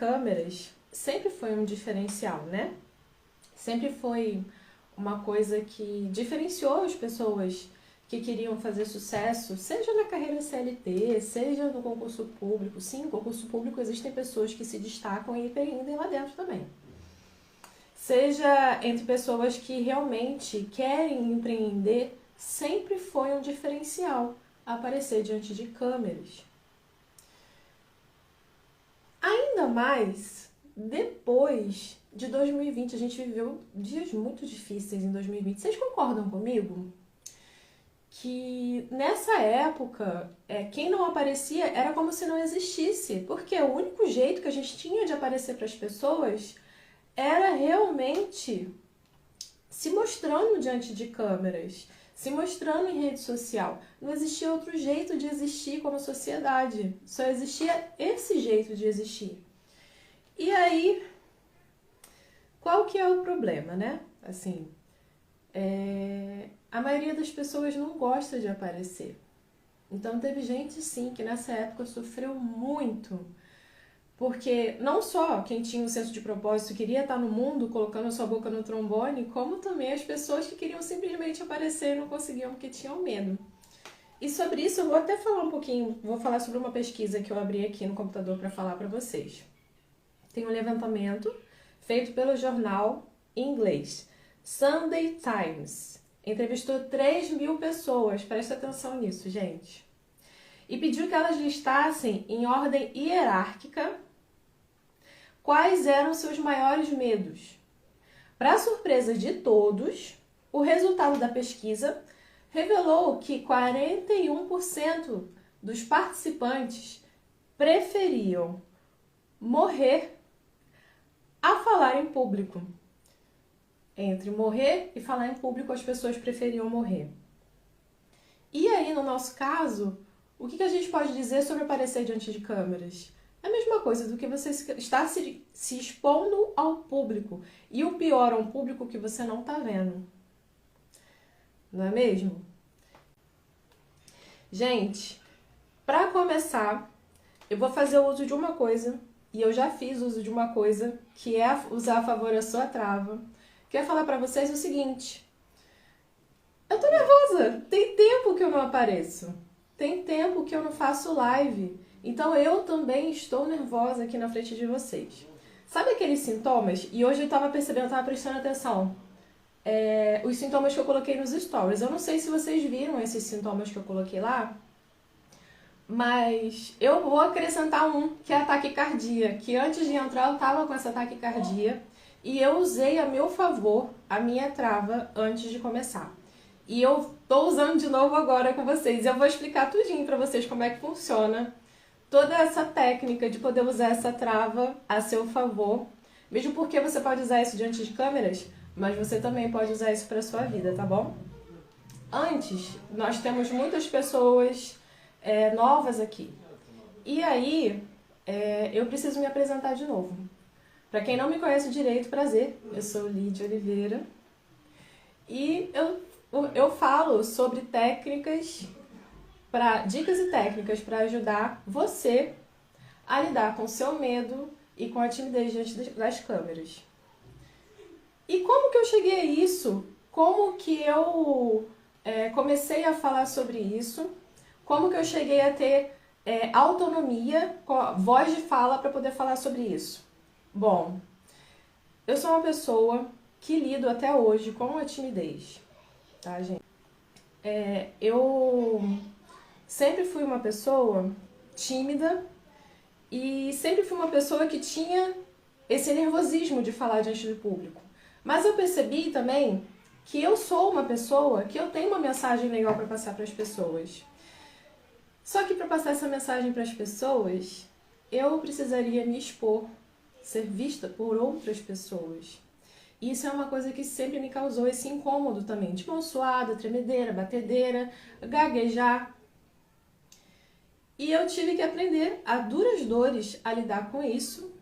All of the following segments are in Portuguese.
câmeras sempre foi um diferencial, né? Sempre foi uma coisa que diferenciou as pessoas que queriam fazer sucesso, seja na carreira CLT, seja no concurso público. Sim, no concurso público existem pessoas que se destacam e empreendem lá dentro também. Seja entre pessoas que realmente querem empreender, sempre foi um diferencial aparecer diante de câmeras. Ainda mais depois de 2020, a gente viveu dias muito difíceis em 2020. Vocês concordam comigo? Que nessa época, quem não aparecia era como se não existisse, porque o único jeito que a gente tinha de aparecer para as pessoas era realmente se mostrando diante de câmeras, se mostrando em rede social. Não existia outro jeito de existir como sociedade, só existia esse jeito de existir. E aí, qual que é o problema, né? Assim, a maioria das pessoas não gosta de aparecer. Então teve gente sim que nessa época sofreu muito, porque não só quem tinha um senso de propósito queria estar no mundo colocando a sua boca no trombone, como também as pessoas que queriam simplesmente aparecer e não conseguiam porque tinham medo. E sobre isso eu vou até falar um pouquinho, vou falar sobre uma pesquisa que eu abri aqui no computador para falar para vocês. Tem um levantamento feito pelo jornal em inglês Sunday Times. Entrevistou 3.000 pessoas, presta atenção nisso, gente. E pediu que elas listassem em ordem hierárquica quais eram seus maiores medos. Para surpresa de todos, o resultado da pesquisa revelou que 41% dos participantes preferiam morrer a falar em público. Entre morrer e falar em público, as pessoas preferiam morrer. E aí, no nosso caso, o que a gente pode dizer sobre aparecer diante de câmeras? É a mesma coisa do que você está se expondo ao público. E o pior, a um público que você não está vendo. Não é mesmo? Gente, para começar, eu vou fazer o uso de uma coisa, e eu já fiz uso de uma coisa, que é usar a favor a sua trava. Quero falar para vocês o seguinte: eu tô nervosa, tem tempo que eu não apareço, tem tempo que eu não faço live, então eu também estou nervosa aqui na frente de vocês. Sabe aqueles sintomas? E hoje eu tava percebendo, eu tava prestando atenção, os sintomas que eu coloquei nos stories. Eu não sei se vocês viram esses sintomas que eu coloquei lá, mas eu vou acrescentar um, que é a taquicardia, que antes de entrar eu tava com essa taquicardia, e eu usei a meu favor a minha trava antes de começar. E eu tô usando de novo agora com vocês. Eu vou explicar tudinho pra vocês como é que funciona toda essa técnica de poder usar essa trava a seu favor. Mesmo porque você pode usar isso diante de câmeras, mas você também pode usar isso pra sua vida, tá bom? Antes, nós temos muitas pessoas novas aqui. E aí, eu preciso me apresentar de novo. Para quem não me conhece direito, prazer, eu sou Lídia Oliveira e eu falo sobre dicas e técnicas para ajudar você a lidar com o seu medo e com a timidez diante das câmeras. E como que eu cheguei a isso? Como que eu comecei a falar sobre isso? Como que eu cheguei a ter autonomia, voz de fala para poder falar sobre isso? Bom, eu sou uma pessoa que lido até hoje com a timidez, tá, gente? Eu sempre fui uma pessoa tímida e sempre fui uma pessoa que tinha esse nervosismo de falar diante do público. Mas eu percebi também que eu sou uma pessoa que eu tenho uma mensagem legal para passar para as pessoas. Só que para passar essa mensagem para as pessoas, eu precisaria me expor, ser vista por outras pessoas. E isso é uma coisa que sempre me causou esse incômodo também, de mão suada, tremedeira, batedeira, gaguejar. E eu tive que aprender a duras dores a lidar com isso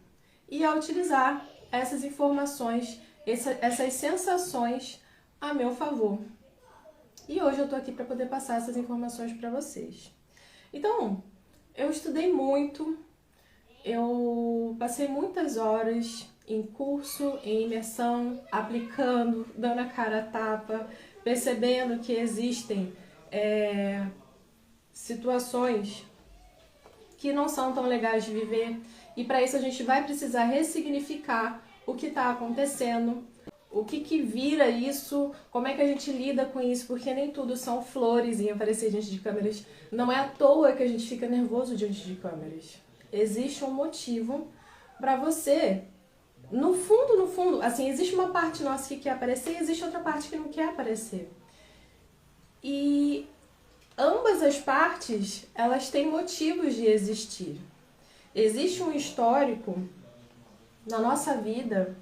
e a utilizar essas informações, essas sensações a meu favor. E hoje eu tô aqui para poder passar essas informações para vocês. Então, eu estudei muito, eu passei muitas horas em curso, em imersão, aplicando, dando a cara a tapa, percebendo que existem situações que não são tão legais de viver, e para isso a gente vai precisar ressignificar o que está acontecendo, o que vira isso, como é que a gente lida com isso, porque nem tudo são flores em aparecer diante de câmeras. Não é à toa que a gente fica nervoso diante de câmeras. Existe um motivo para você, no fundo, assim, existe uma parte nossa que quer aparecer e existe outra parte que não quer aparecer. E ambas as partes, elas têm motivos de existir. Existe um histórico na nossa vida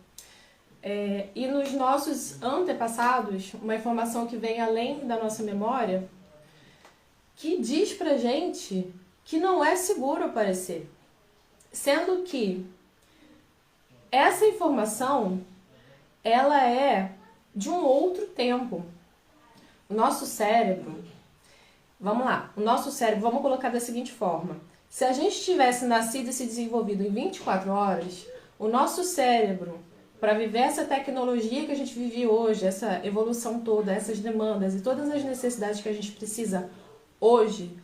e nos nossos antepassados, uma informação que vem além da nossa memória, que diz pra gente que não é seguro aparecer. Sendo que essa informação, ela é de um outro tempo. O nosso cérebro, vamos lá, o nosso cérebro, vamos colocar da seguinte forma. Se a gente tivesse nascido e se desenvolvido em 24 horas, o nosso cérebro, para viver essa tecnologia que a gente vive hoje, essa evolução toda, essas demandas e todas as necessidades que a gente precisa hoje,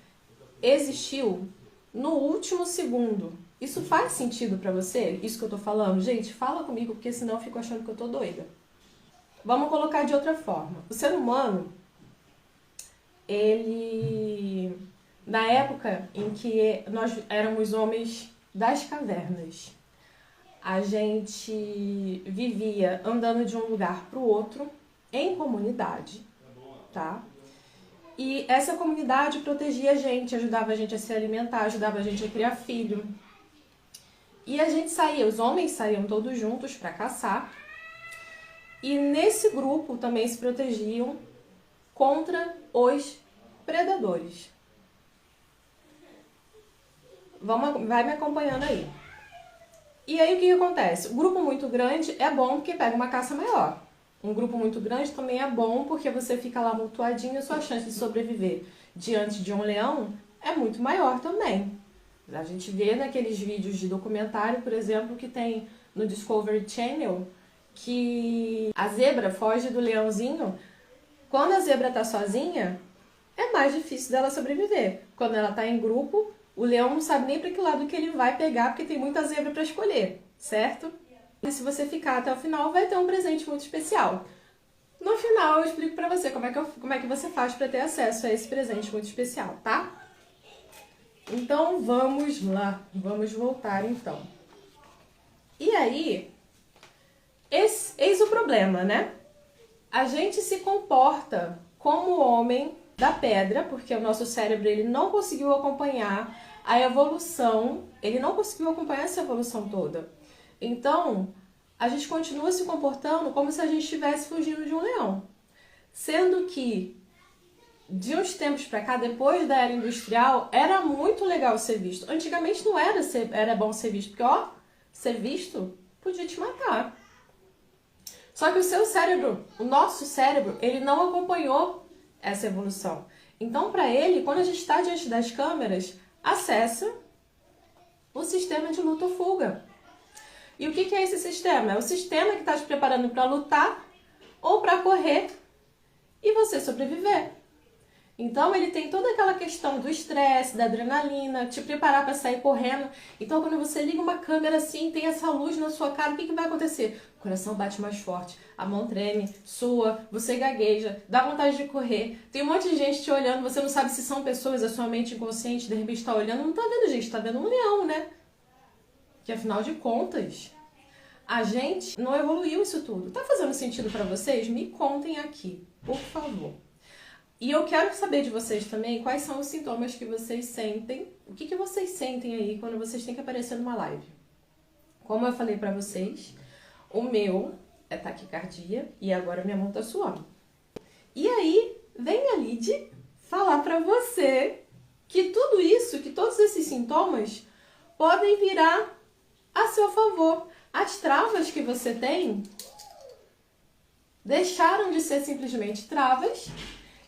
existiu no último segundo. Isso faz sentido para você? Isso que eu tô falando? Gente, fala comigo, porque senão eu fico achando que eu tô doida. Vamos colocar de outra forma. O ser humano, ele, na época em que nós éramos homens das cavernas, a gente vivia andando de um lugar para o outro em comunidade, tá? E essa comunidade protegia a gente, ajudava a gente a se alimentar, ajudava a gente a criar filho. E a gente saía, os homens saíam todos juntos para caçar. E nesse grupo também se protegiam contra os predadores. Vai me acompanhando aí. E aí o que acontece? Um grupo muito grande é bom porque pega uma caça maior. Um grupo muito grande também é bom porque você fica lá amontoadinho e a sua chance de sobreviver diante de um leão é muito maior também. A gente vê naqueles vídeos de documentário, por exemplo, que tem no Discovery Channel, que a zebra foge do leãozinho. Quando a zebra está sozinha, é mais difícil dela sobreviver. Quando ela está em grupo, o leão não sabe nem para que lado que ele vai pegar, porque tem muita zebra para escolher, certo? E se você ficar até o final, vai ter um presente muito especial. No final, eu explico para você como é que você faz para ter acesso a esse presente muito especial, tá? Então, vamos lá. Vamos voltar, então. E aí, eis o problema, né? A gente se comporta como homem da pedra, porque o nosso cérebro ele não conseguiu acompanhar a evolução, ele não conseguiu acompanhar essa evolução toda. Então, a gente continua se comportando como se a gente estivesse fugindo de um leão. Sendo que, de uns tempos pra cá, depois da era industrial, era muito legal ser visto. Antigamente não era bom ser visto, porque, ó, ser visto podia te matar. Só que o seu cérebro, o nosso cérebro, ele não acompanhou essa evolução. Então, para ele, quando a gente está diante das câmeras, acessa o sistema de luta ou fuga. E o que é esse sistema? É o sistema que está te preparando para lutar ou para correr e você sobreviver. Então, ele tem toda aquela questão do estresse, da adrenalina, te preparar para sair correndo. Então, quando você liga uma câmera assim, tem essa luz na sua cara, o que vai acontecer? O coração bate mais forte, a mão treme, sua, você gagueja, dá vontade de correr. Tem um monte de gente te olhando, você não sabe se são pessoas, a sua mente inconsciente de repente está olhando, não está vendo gente, está vendo um leão, né? Que afinal de contas, a gente não evoluiu isso tudo. Tá fazendo sentido para vocês? Me contem aqui, por favor. E eu quero saber de vocês também quais são os sintomas que vocês sentem. O que vocês sentem aí quando vocês têm que aparecer numa live? Como eu falei pra vocês, o meu é taquicardia e agora minha mão tá suando. E aí, vem a Lid falar pra você que tudo isso, que todos esses sintomas podem virar a seu favor. As travas que você tem deixaram de ser simplesmente travas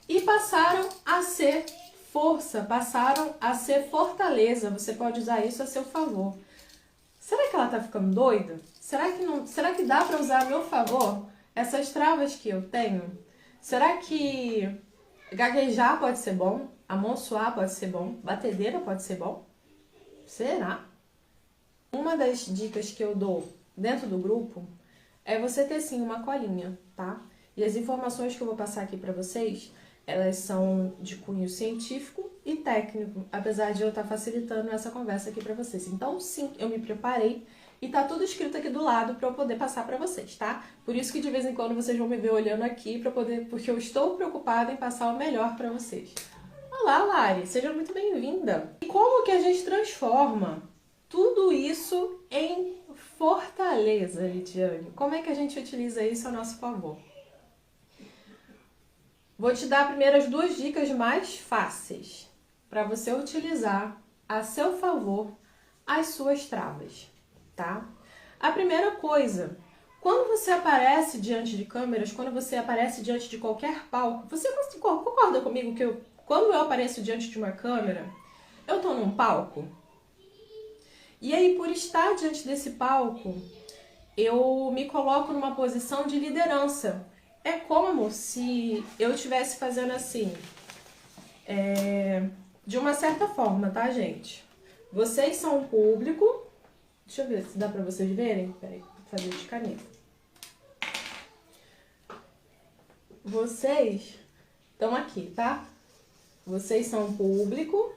e passaram a ser força, passaram a ser fortaleza. Você pode usar isso a seu favor. será que ela tá ficando doida? Será que dá pra usar a meu favor essas travas que eu tenho? Será que gaguejar pode ser bom? Amonsoar pode ser bom? Batedeira pode ser bom? Será? Uma das dicas que eu dou dentro do grupo é você ter sim uma colinha, tá? E as informações que eu vou passar aqui pra vocês, elas são de cunho científico e técnico, apesar de eu estar facilitando essa conversa aqui pra vocês. Então, sim, eu me preparei e tá tudo escrito aqui do lado pra eu poder passar pra vocês, tá? Por isso que de vez em quando vocês vão me ver olhando aqui porque eu estou preocupada em passar o melhor pra vocês. Olá, Lari, seja muito bem-vinda. E como que a gente transforma tudo isso em fortaleza, Lidiane? Como é que a gente utiliza isso a nosso favor? Vou te dar primeiro as 2 dicas mais fáceis para você utilizar a seu favor as suas travas, tá? A primeira coisa, quando você aparece diante de câmeras, quando você aparece diante de qualquer palco, você concorda comigo que quando eu apareço diante de uma câmera, eu tô num palco? E aí, por estar diante desse palco, eu me coloco numa posição de liderança. É como se eu estivesse fazendo assim, de uma certa forma, tá, gente? Vocês são o público. Deixa eu ver se dá pra vocês verem. Peraí, vou fazer de caneta. Vocês estão aqui, tá? Vocês são o público.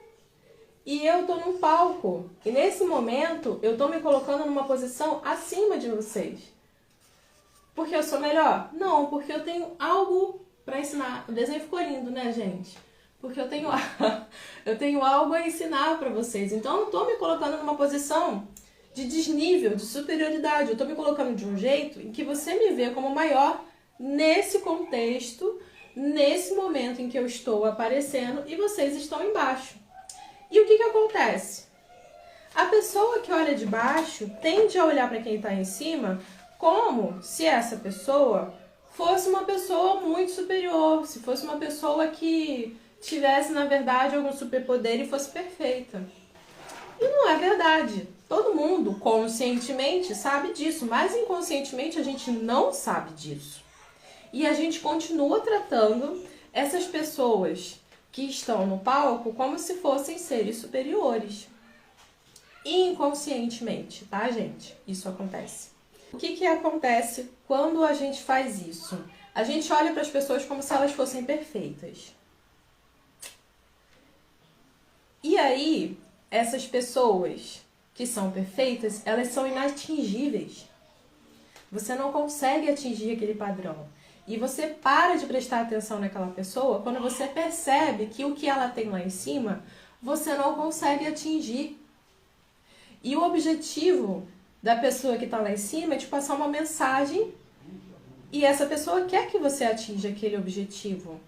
E eu tô num palco. E nesse momento, eu tô me colocando numa posição acima de vocês. Porque eu sou melhor? Não, porque eu tenho algo pra ensinar. O desenho ficou lindo, né, gente? Porque eu tenho algo a ensinar pra vocês. Então, eu não tô me colocando numa posição de desnível, de superioridade. Eu tô me colocando de um jeito em que você me vê como maior nesse contexto, nesse momento em que eu estou aparecendo e vocês estão embaixo. E o que acontece? A pessoa que olha de baixo tende a olhar para quem está em cima como se essa pessoa fosse uma pessoa muito superior, se fosse uma pessoa que tivesse, na verdade, algum superpoder e fosse perfeita. E não é verdade. Todo mundo, conscientemente, sabe disso, mas inconscientemente a gente não sabe disso. E a gente continua tratando essas pessoas que estão no palco como se fossem seres superiores. Inconscientemente, tá, gente? Isso acontece. O que acontece quando a gente faz isso? A gente olha para as pessoas como se elas fossem perfeitas. E aí, essas pessoas que são perfeitas, elas são inatingíveis. Você não consegue atingir aquele padrão. E você para de prestar atenção naquela pessoa quando você percebe que o que ela tem lá em cima, você não consegue atingir. E o objetivo da pessoa que está lá em cima é te passar uma mensagem e essa pessoa quer que você atinja aquele objetivo.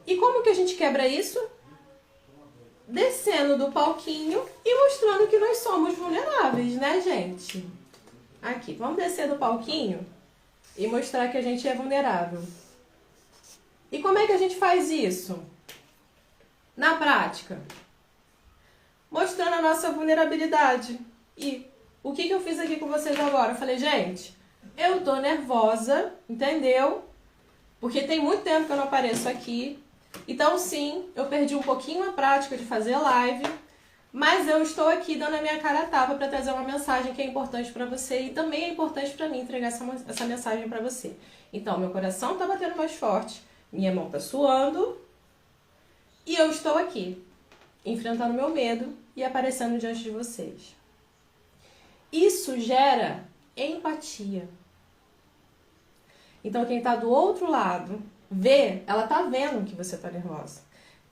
E como que a gente quebra isso? Descendo do palquinho e mostrando que nós somos vulneráveis, né, gente? Aqui, vamos descer do palquinho e mostrar que a gente é vulnerável. E como é que a gente faz isso? Na prática, mostrando a nossa vulnerabilidade. E o que eu fiz aqui com vocês agora? Eu falei, gente, eu tô nervosa, entendeu? Porque tem muito tempo que eu não apareço aqui. Então, sim, eu perdi um pouquinho a prática de fazer live, mas eu estou aqui dando a minha cara a tapa para trazer uma mensagem que é importante para você e também é importante para mim entregar essa mensagem para você. Então, meu coração tá batendo mais forte, minha mão tá suando e eu estou aqui, enfrentando meu medo e aparecendo diante de vocês. Isso gera empatia. Então, quem tá do outro lado vê, ela tá vendo que você tá nervosa.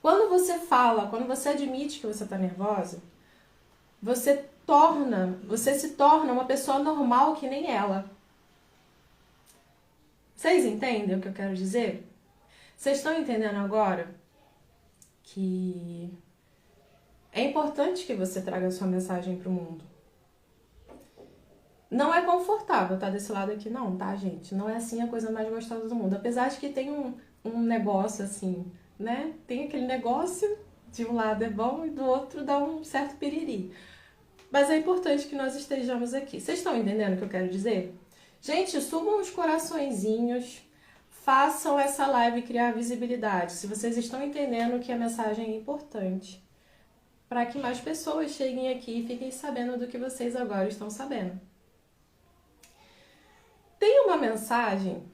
Quando você fala, quando você admite que você tá nervosa, você se torna uma pessoa normal que nem ela. Vocês entendem o que eu quero dizer? Vocês estão entendendo agora que é importante que você traga a sua mensagem pro mundo. Não é confortável estar desse lado aqui não, tá, gente? Não é assim a coisa mais gostosa do mundo. Apesar de que tem um negócio assim, né? Tem aquele negócio De um lado é bom e do outro dá um certo piriri. Mas é importante que nós estejamos aqui. Vocês estão entendendo o que eu quero dizer? Gente, subam os coraçõezinhos, façam essa live criar visibilidade. Se vocês estão entendendo que a mensagem é importante, para que mais pessoas cheguem aqui e fiquem sabendo do que vocês agora estão sabendo. Tem uma mensagem,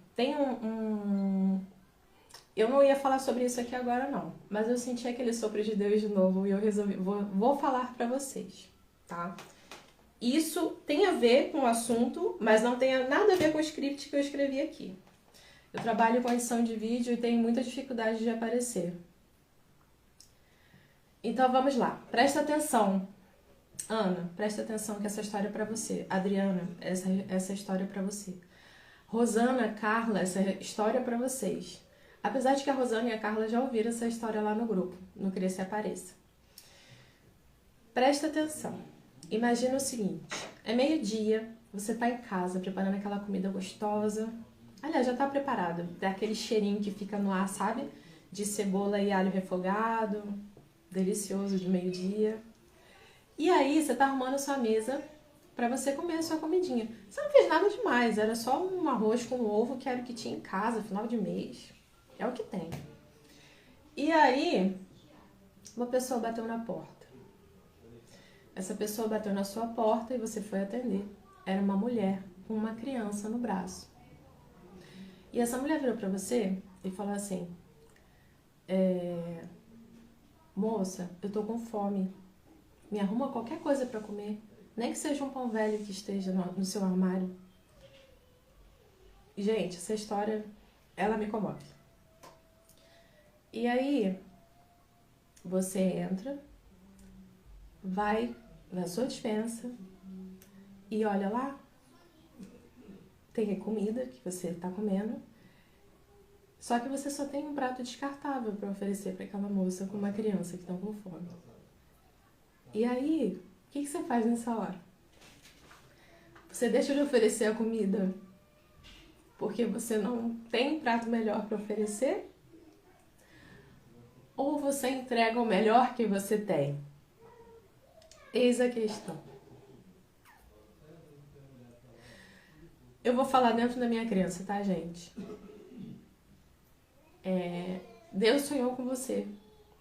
eu não ia falar sobre isso aqui agora não, mas eu senti aquele sopro de Deus de novo e eu resolvi, vou falar para vocês, tá? Isso tem a ver com o assunto, mas não tem nada a ver com o script que eu escrevi aqui. Eu trabalho com edição de vídeo e tenho muita dificuldade de aparecer. Então vamos lá, presta atenção. Ana, presta atenção que essa história é para você. Adriana, essa história é para você. Rosana, Carla, essa história é para vocês. Apesar de que a Rosana e a Carla já ouviram essa história lá no grupo, no Cresce Apareça. Presta atenção. Imagina o seguinte, é meio-dia, você tá em casa preparando aquela comida gostosa. Aliás, já tá preparado. Tem aquele cheirinho que fica no ar, sabe? De cebola e alho refogado, delicioso de meio-dia. E aí, você tá arrumando a sua mesa para você comer a sua comidinha. Você não fez nada demais, era só um arroz com ovo, que era o que tinha em casa, final de mês. É o que tem. E aí, uma pessoa bateu na porta. Essa pessoa bateu na sua porta e você foi atender. Era uma mulher com uma criança no braço. E essa mulher virou pra você e falou assim: moça, eu tô com fome. Me arruma qualquer coisa pra comer. Nem que seja um pão velho que esteja no seu armário. Gente, essa história, ela me comove. E aí, você entra, vai na sua despensa e olha lá, tem a comida que você está comendo, só que você só tem um prato descartável para oferecer para aquela moça com uma criança que está com fome. E aí, o que você faz nessa hora? Você deixa de oferecer a comida porque você não tem um prato melhor para oferecer? Ou você entrega o melhor que você tem? Eis a questão. Eu vou falar dentro da minha criança, tá, gente? Deus sonhou com você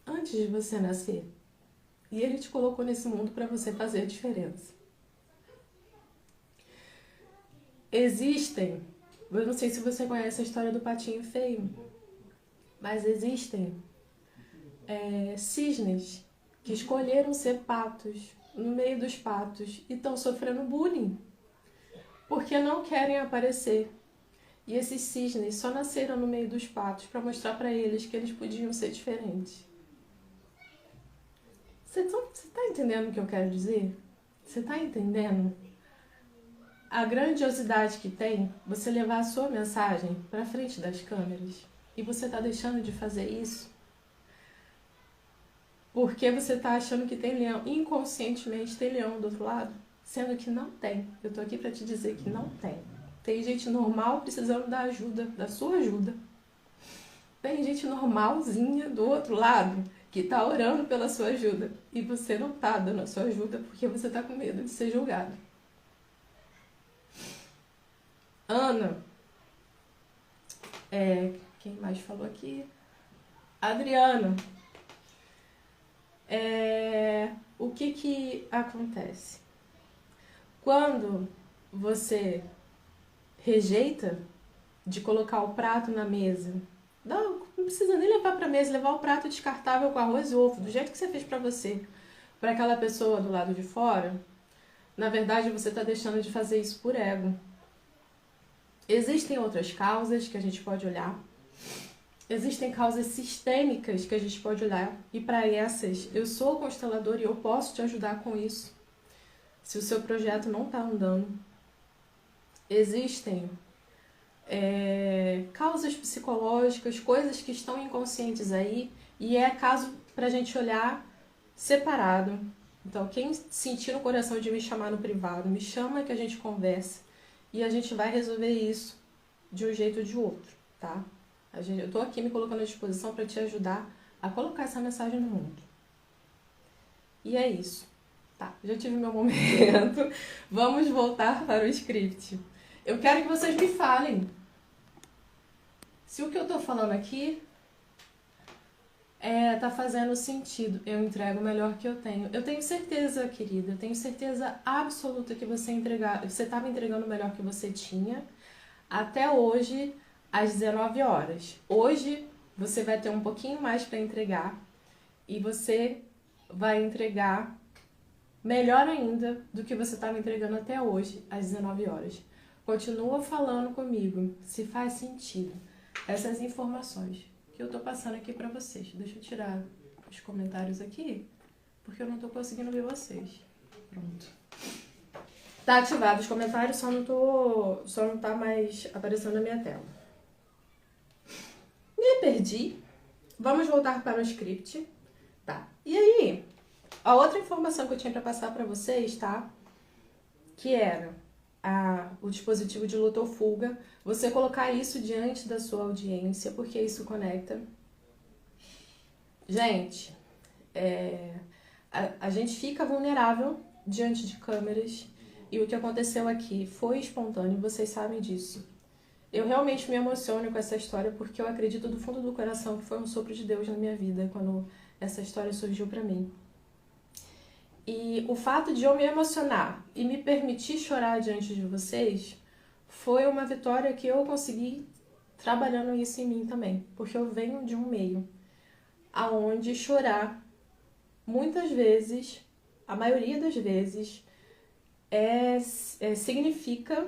antes de você nascer. E Ele te colocou nesse mundo para você fazer a diferença. Existem, eu não sei se você conhece a história do patinho feio, mas existem cisnes que escolheram ser patos no meio dos patos e estão sofrendo bullying porque não querem aparecer. E esses cisnes só nasceram no meio dos patos para mostrar para eles que eles podiam ser diferentes. Você tá entendendo o que eu quero dizer? Você tá entendendo a grandiosidade que tem você levar a sua mensagem para frente das câmeras? E você tá deixando de fazer isso porque você tá achando que tem leão, inconscientemente tem leão do outro lado, sendo que não tem. Eu tô aqui para te dizer que não tem. Tem gente normal precisando da ajuda, da sua ajuda. Tem gente normalzinha do outro lado que tá orando pela sua ajuda e você não tá dando a sua ajuda porque você tá com medo de ser julgado. Ana, quem mais falou aqui? Adriana. O que acontece? Quando você rejeita de colocar o prato na mesa, não precisa nem levar para a mesa, levar o prato descartável com arroz e ovo, do jeito que você fez para você, para aquela pessoa do lado de fora, na verdade você está deixando de fazer isso por ego. Existem outras causas que a gente pode olhar. Existem causas sistêmicas que a gente pode olhar, e para essas eu sou constelador e eu posso te ajudar com isso, se o seu projeto não está andando. Existem causas psicológicas, coisas que estão inconscientes aí, e é caso para a gente olhar separado. Então, quem sentir no coração de me chamar no privado, me chama que a gente conversa, e a gente vai resolver isso de um jeito ou de outro, tá? Eu tô aqui me colocando à disposição para te ajudar a colocar essa mensagem no mundo. E é isso. Tá, já tive meu momento. Vamos voltar para o script. Eu quero que vocês me falem se o que eu tô falando aqui tá fazendo sentido. Eu entrego o melhor que eu tenho. Eu tenho certeza, querida, eu tenho certeza absoluta que você estava entregando o melhor que você tinha até hoje, às 19 horas. Hoje você vai ter um pouquinho mais para entregar e você vai entregar melhor ainda do que você estava entregando até hoje, às 19 horas. Continua falando comigo, se faz sentido. Essas informações que eu tô passando aqui pra vocês. Deixa eu tirar os comentários aqui, porque eu não tô conseguindo ver vocês. Pronto. Tá ativado os comentários, só não tá mais aparecendo na minha tela. Me perdi. Vamos voltar para o script. Tá. E aí, a outra informação que eu tinha pra passar pra vocês, tá? Que era o dispositivo de luta ou fuga, você colocar isso diante da sua audiência, porque isso conecta. Gente, a gente fica vulnerável diante de câmeras e o que aconteceu aqui foi espontâneo, vocês sabem disso. Eu realmente me emociono com essa história porque eu acredito do fundo do coração que foi um sopro de Deus na minha vida quando essa história surgiu pra mim. E o fato de eu me emocionar e me permitir chorar diante de vocês foi uma vitória que eu consegui trabalhando isso em mim também. Porque eu venho de um meio aonde chorar, muitas vezes, a maioria das vezes, significa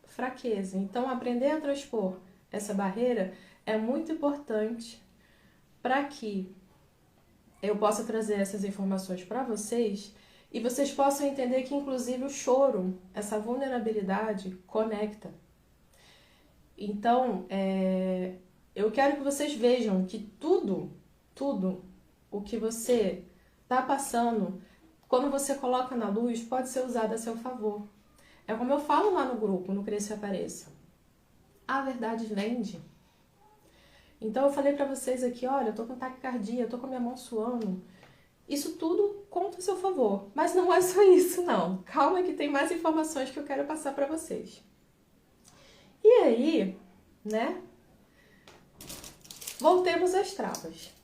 fraqueza. Então, aprender a transpor essa barreira é muito importante para que eu possa trazer essas informações para vocês e vocês possam entender que, inclusive, o choro, essa vulnerabilidade, conecta. Então, eu quero que vocês vejam que tudo o que você está passando, quando você coloca na luz, pode ser usado a seu favor. É como eu falo lá no grupo, no Cresça e Apareça. A verdade vende. Então eu falei pra vocês aqui, olha, eu tô com taquicardia, eu tô com a minha mão suando. Isso tudo conta a seu favor. Mas não é só isso, não. Calma que tem mais informações que eu quero passar pra vocês. E aí, né? Voltemos às travas.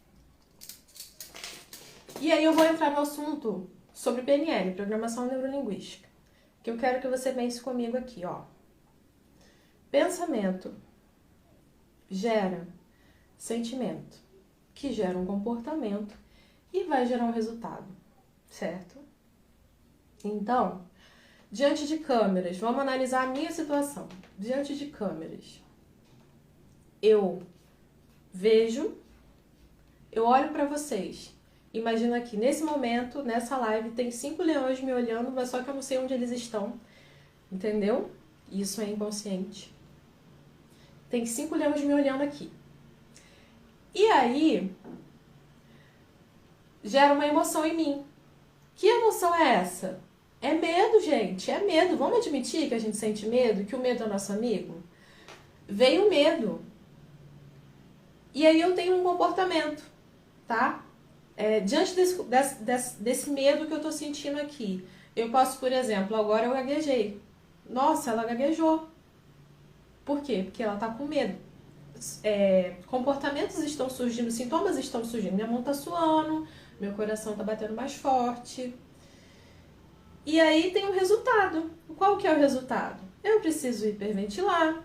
E aí eu vou entrar no assunto sobre PNL, Programação Neurolinguística. Que eu quero que você pense comigo aqui, ó. Pensamento gera sentimento, que gera um comportamento e vai gerar um resultado, certo? Então, diante de câmeras, vamos analisar a minha situação. Diante de câmeras, eu vejo, eu olho para vocês. Imagina aqui, nesse momento, nessa live, tem 5 leões me olhando, mas só que eu não sei onde eles estão, entendeu? Isso é inconsciente. Tem 5 leões me olhando aqui. E aí, gera uma emoção em mim. Que emoção é essa? É medo, gente, é medo. Vamos admitir que a gente sente medo, que o medo é nosso amigo? Veio o medo. E aí eu tenho um comportamento, tá? Diante desse medo que eu tô sentindo aqui, eu posso, por exemplo, agora eu gaguejei. Nossa, ela gaguejou. Por quê? Porque ela tá com medo. Comportamentos estão surgindo, sintomas estão surgindo. Minha mão tá suando, meu coração tá batendo mais forte. E aí tem um resultado. Qual que é o resultado? Eu preciso hiperventilar,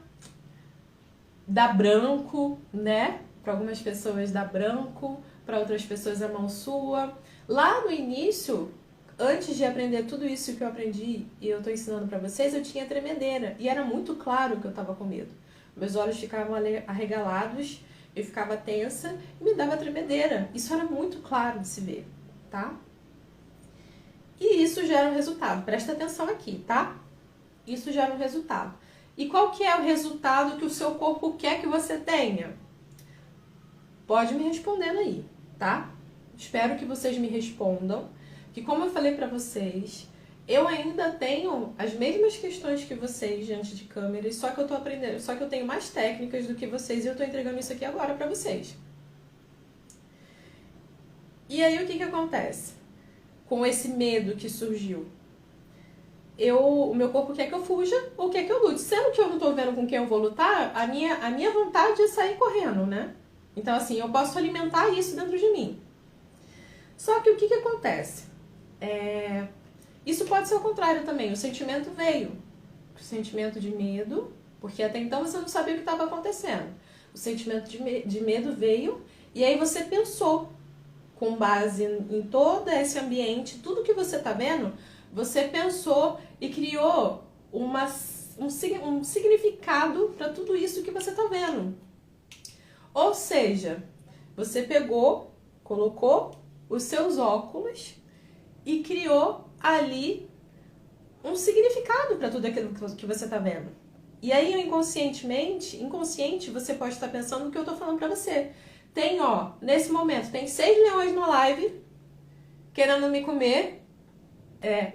dá branco, né? Para algumas pessoas dá branco, para outras pessoas a mão sua. Lá no início, antes de aprender tudo isso que eu aprendi e eu tô ensinando para vocês, eu tinha tremedeira. E era muito claro que eu tava com medo. Meus olhos ficavam arregalados, eu ficava tensa e me dava tremedeira. Isso era muito claro de se ver, tá? E isso gera um resultado. Presta atenção aqui, tá? Isso gera um resultado. E qual que é o resultado que o seu corpo quer que você tenha? Pode me respondendo aí, tá? Espero que vocês me respondam. Que como eu falei pra vocês, eu ainda tenho as mesmas questões que vocês diante de câmeras, só que eu tô aprendendo, só que eu tenho mais técnicas do que vocês e eu tô entregando isso aqui agora pra vocês. E aí o que acontece? com esse medo que surgiu? O meu corpo quer que eu fuja ou quer que eu lute. Sendo que eu não tô vendo com quem eu vou lutar, a minha vontade é sair correndo, né? Então, assim, eu posso alimentar isso dentro de mim. Só que o que acontece? Isso pode ser o contrário também. O sentimento veio. O sentimento de medo, porque até então você não sabia o que estava acontecendo. O sentimento de medo veio e aí você pensou, com base em todo esse ambiente, tudo que você está vendo, você pensou e criou um significado para tudo isso que você está vendo. Ou seja, você pegou, colocou os seus óculos e criou ali um significado para tudo aquilo que você está vendo. E aí, inconsciente, você pode estar pensando no que eu estou falando para você. Nesse momento, tem 6 leões na live querendo me comer.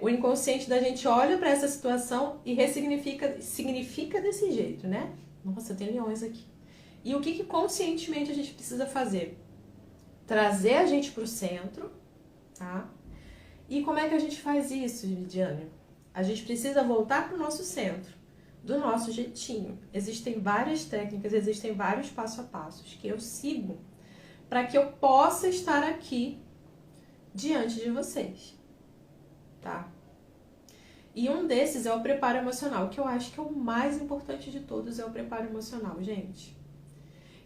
O inconsciente da gente olha para essa situação e significa desse jeito, né? Nossa, tem leões aqui. E o que conscientemente a gente precisa fazer? Trazer a gente para o centro, tá? E como é que a gente faz isso, Lidiane? A gente precisa voltar para o nosso centro, do nosso jeitinho. Existem várias técnicas, existem vários passo a passos que eu sigo para que eu possa estar aqui diante de vocês, tá? E um desses é o preparo emocional, que eu acho que é o mais importante de todos, é o preparo emocional, gente.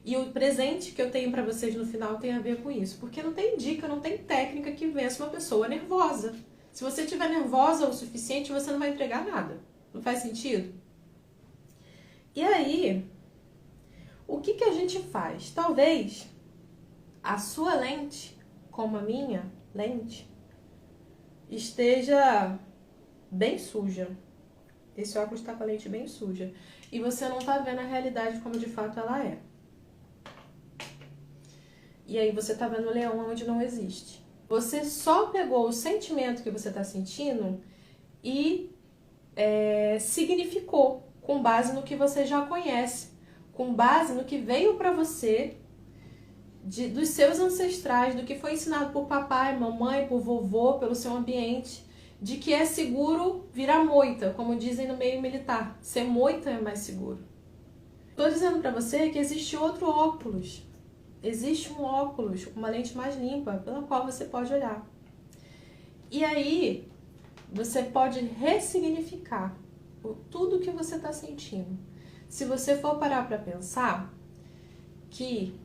E o presente que eu tenho para vocês no final tem a ver com isso, porque não tem dica, não tem técnica que vença uma pessoa nervosa. Se você estiver nervosa o suficiente, você não vai entregar nada. Não faz sentido? E aí, o que a gente faz? Talvez a sua lente, como a minha lente, esteja bem suja. Esse óculos está com a lente bem suja. E você não está vendo a realidade como de fato ela é. E aí você está vendo o leão onde não existe. Você só pegou o sentimento que você está sentindo e significou com base no que você já conhece, com base no que veio para você dos seus ancestrais, do que foi ensinado por papai, mamãe, por vovô, pelo seu ambiente, de que é seguro virar moita, como dizem no meio militar. Ser moita é mais seguro. Estou dizendo para você que existe outro óculos. Existe um óculos, uma lente mais limpa, pela qual você pode olhar. E aí, você pode ressignificar tudo que você está sentindo. Se você for parar para pensar que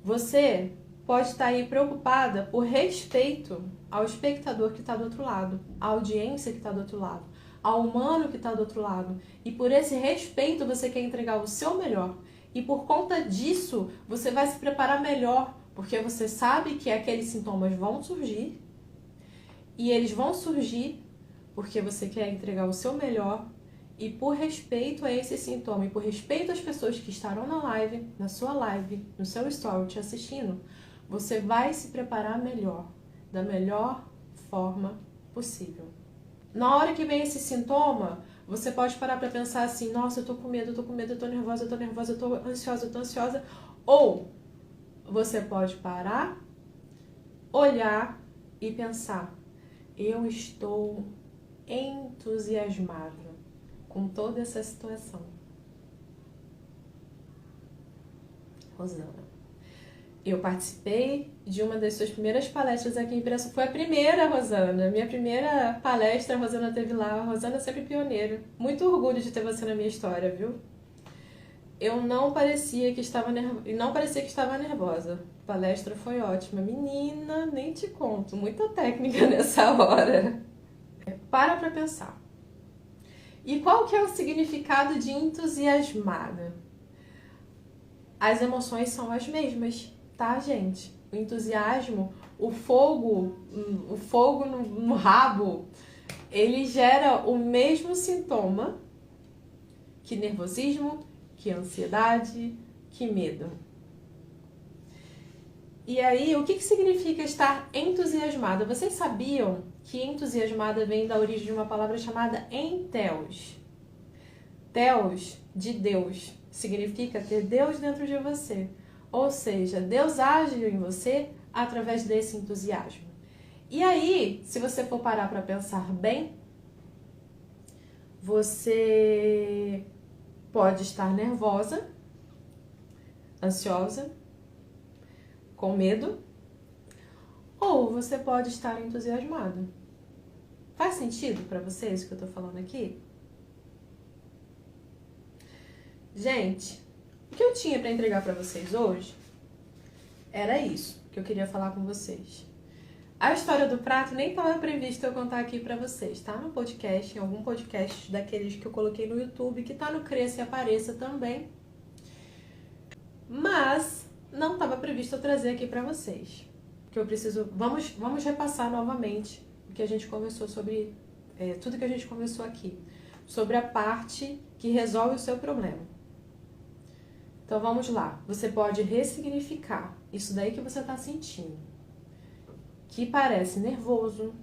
você pode estar aí preocupada por respeito ao espectador que está do outro lado, à audiência que está do outro lado, ao humano que está do outro lado. E por esse respeito você quer entregar o seu melhor. E por conta disso, você vai se preparar melhor, porque você sabe que aqueles sintomas vão surgir. E eles vão surgir porque você quer entregar o seu melhor. E por respeito a esse sintoma, e por respeito às pessoas que estarão na live, na sua live, no seu story te assistindo, você vai se preparar melhor, da melhor forma possível. Na hora que vem esse sintoma, você pode parar para pensar assim, nossa, eu tô com medo, eu tô com medo, eu tô nervosa, eu tô nervosa, eu tô ansiosa, eu tô ansiosa. Ou você pode parar, olhar e pensar, eu estou entusiasmado com toda essa situação. Rosana, eu participei de uma das suas primeiras palestras aqui em Pirassununga. Foi a primeira, Rosana. Minha primeira palestra, a Rosana teve lá. A Rosana é sempre pioneira. Muito orgulho de ter você na minha história, viu? Eu não parecia que estava nervosa. A palestra foi ótima. Menina, nem te conto. Muita técnica nessa hora. Para pensar. E qual que é o significado de entusiasmada? As emoções são as mesmas, tá, gente? O entusiasmo, o fogo no rabo, ele gera o mesmo sintoma que nervosismo, que ansiedade, que medo. E aí, o que significa estar entusiasmada? Vocês sabiam que entusiasmada vem da origem de uma palavra chamada entheos? Theos, de Deus, significa ter Deus dentro de você. Ou seja, Deus age em você através desse entusiasmo. E aí, se você for parar para pensar bem, você pode estar nervosa, ansiosa, com medo, ou você pode estar entusiasmado. Faz sentido para vocês o que eu tô falando aqui? Gente, o que eu tinha para entregar para vocês hoje era isso que eu queria falar com vocês. A história do prato nem estava prevista eu contar aqui para vocês, tá? No podcast, em algum podcast daqueles que eu coloquei no YouTube, que tá no Cresça e Apareça também. Mas não estava previsto eu trazer aqui para vocês. Porque eu preciso... Vamos repassar novamente o que a gente conversou sobre... tudo que a gente conversou aqui. Sobre a parte que resolve o seu problema. Então vamos lá. Você pode ressignificar isso daí que você está sentindo. Que parece nervoso,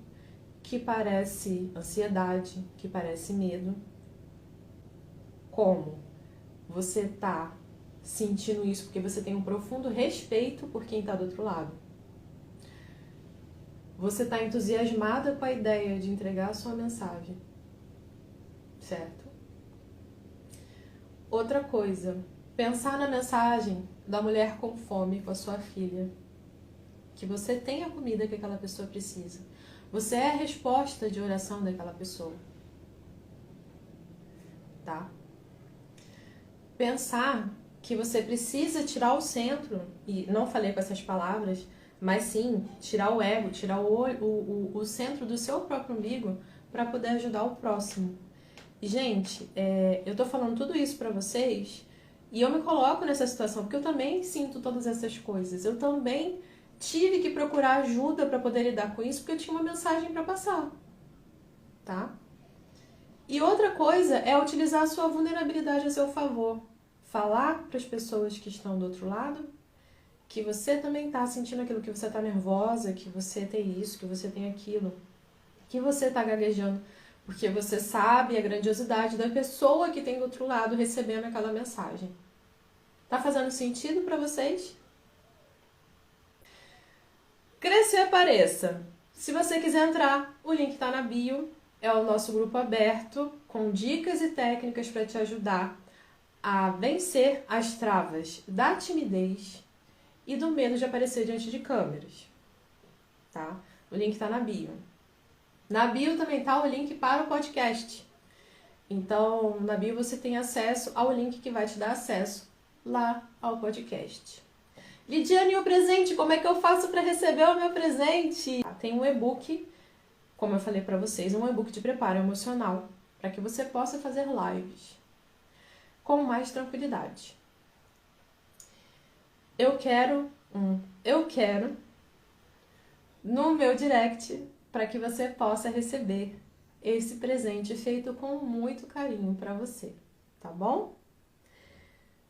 que parece ansiedade, que parece medo. Como você está sentindo isso porque você tem um profundo respeito por quem está do outro lado. Você está entusiasmada com a ideia de entregar a sua mensagem, certo? Outra coisa, pensar na mensagem da mulher com fome com a sua filha. Que você tem a comida que aquela pessoa precisa. Você é a resposta de oração daquela pessoa. Tá? Pensar que você precisa tirar o centro, e não falei com essas palavras, mas sim tirar o ego, tirar o centro do seu próprio umbigo para poder ajudar o próximo. E, gente, eu tô falando tudo isso para vocês e eu me coloco nessa situação, porque eu também sinto todas essas coisas. Eu também tive que procurar ajuda para poder lidar com isso, porque eu tinha uma mensagem para passar, tá? E outra coisa é utilizar a sua vulnerabilidade a seu favor. Falar para as pessoas que estão do outro lado que você também está sentindo aquilo, que você está nervosa, que você tem isso, que você tem aquilo, que você está gaguejando, porque você sabe a grandiosidade da pessoa que tem do outro lado recebendo aquela mensagem. Tá fazendo sentido para vocês? Cresça e Apareça. Se você quiser entrar, o link está na bio. É o nosso grupo aberto com dicas e técnicas para te ajudar a vencer as travas da timidez e do medo de aparecer diante de câmeras. Tá? O link está na bio. Na bio também está o link para o podcast. Então, na bio você tem acesso ao link que vai te dar acesso lá ao podcast. Lidiane, o presente, como é que eu faço para receber o meu presente? Tem um e-book, como eu falei para vocês, um e-book de preparo emocional, para que você possa fazer lives com mais tranquilidade. Eu quero no meu direct para que você possa receber esse presente feito com muito carinho para você, tá bom?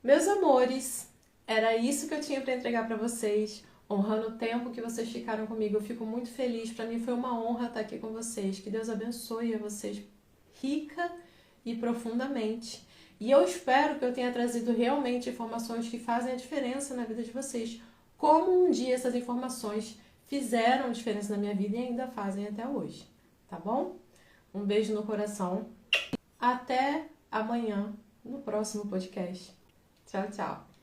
Meus amores, era isso que eu tinha para entregar para vocês, honrando o tempo que vocês ficaram comigo. Eu fico muito feliz, para mim foi uma honra estar aqui com vocês. Que Deus abençoe a vocês rica e profundamente. E eu espero que eu tenha trazido realmente informações que fazem a diferença na vida de vocês. Como um dia essas informações fizeram diferença na minha vida e ainda fazem até hoje, tá bom? Um beijo no coração. Até amanhã no próximo podcast. Tchau, tchau.